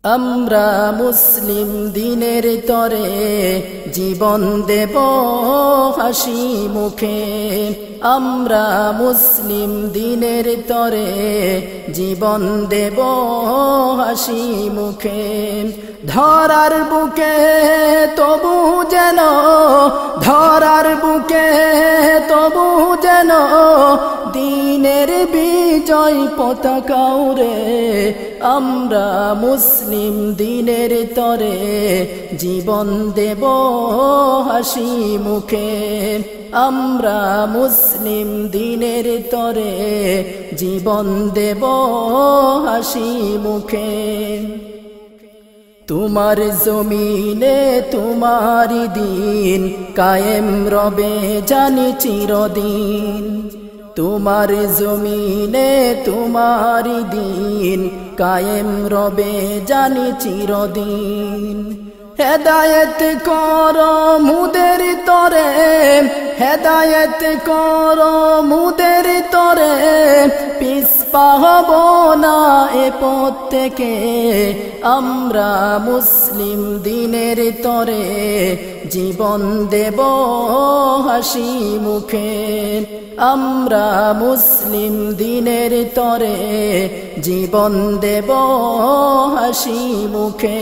আমরা মুসলিম দিনের তরে জীবন দেব হাসি মুখে। আমরা মুসলিম দিনের তরে জীবন দেব হাসি মুখে। ধরার বুকে তবু যেন, ধরার বুকে তবু যেন দিনের বিজয় পতাকা উড়ে। আমরা মুসলিম দিনের তরে জীবন দেব হাসি মুখে। আমরা মুসলিম দিনের তরে জীবন দেব হাসি মুখে। তোমার জমিনে তোমারি দিন কায়েম রবে জানি চিরদিন। তোমার জমিনে তোমারি দিন কায়েম রবে জানি চিরদিন। হেদায়েত করো মুদের তরে, হেদায়েত করো মুদের তরে, পিছপা হব না এ পথ থেকে। আমরা মুসলিম দিনের তরে জীবন দেব হাসি মুখে। আমরা মুসলিম দিনের তরে জীবন দেব হাসি মুখে।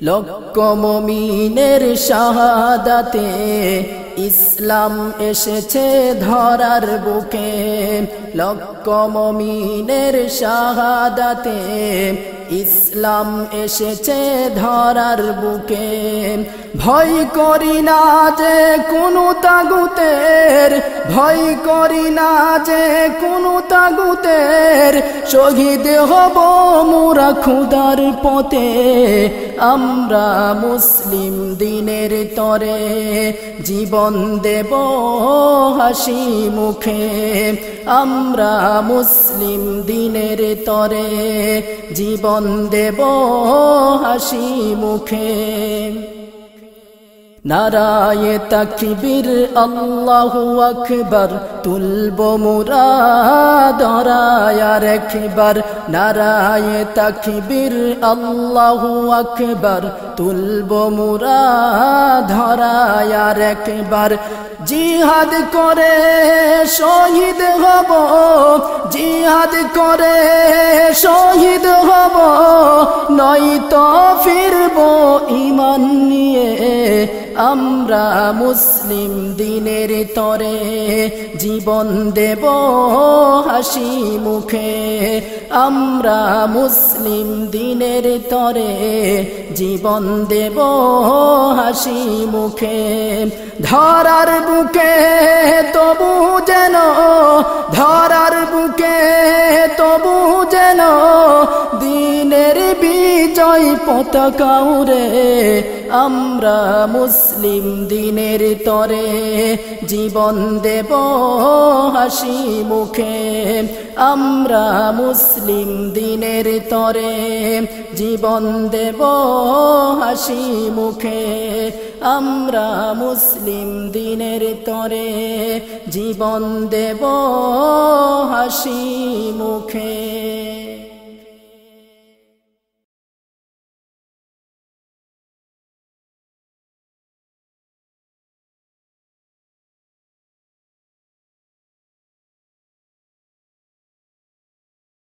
লক্ষ মুমিনের শাহাদাতে ইসলাম এসেছে ধরার বুকে। লক্ষ মুমিনের শাহাদাতে ইসলাম এসেছে ধরার বুকে। ভয় করি না যে কোনো তাগুতের, ভয় করি না যে কোনো তাগুতের, শহীদ হব মোরা খুদার পথে। আমরা মুসলিম দিনের তরে জীবন দেব হাসি মুখে। আমরা মুসলিম দিনের তরে জীবন দেব হাসি মুখে। নারায়ে তাকবীর আল্লাহু আকবার, তুলব মোরা ধরায় আরেকবার। নারায়ে তাকবীর আল্লাহু আকবার, তুলব মোরা ধরায় আরেকবার। জিহাদ করে শহীদ হব, জিহাদ করে শহীদ হব, নয়তো ফিরব ঈমান নিয়ে। আমরা মুসলিম দিনের তরে জীবন দেব হাসি মুখে। আমরা মুসলিম দিনের তরে জীবন দেব হাসি মুখে। ধরার বুকে তবু যেন, ধরার বুকে তবু যেন দিনের বিজয় পতাকা উড়ে। আমরা মুসলিম দিনের তরে জীবন দেব হাসি মুখে। আমরা মুসলিম দিনের তরে জীবন দেব হাসি মুখে। আমরা মুসলিম দিনের তরে জীবন দেব হাসি মুখে।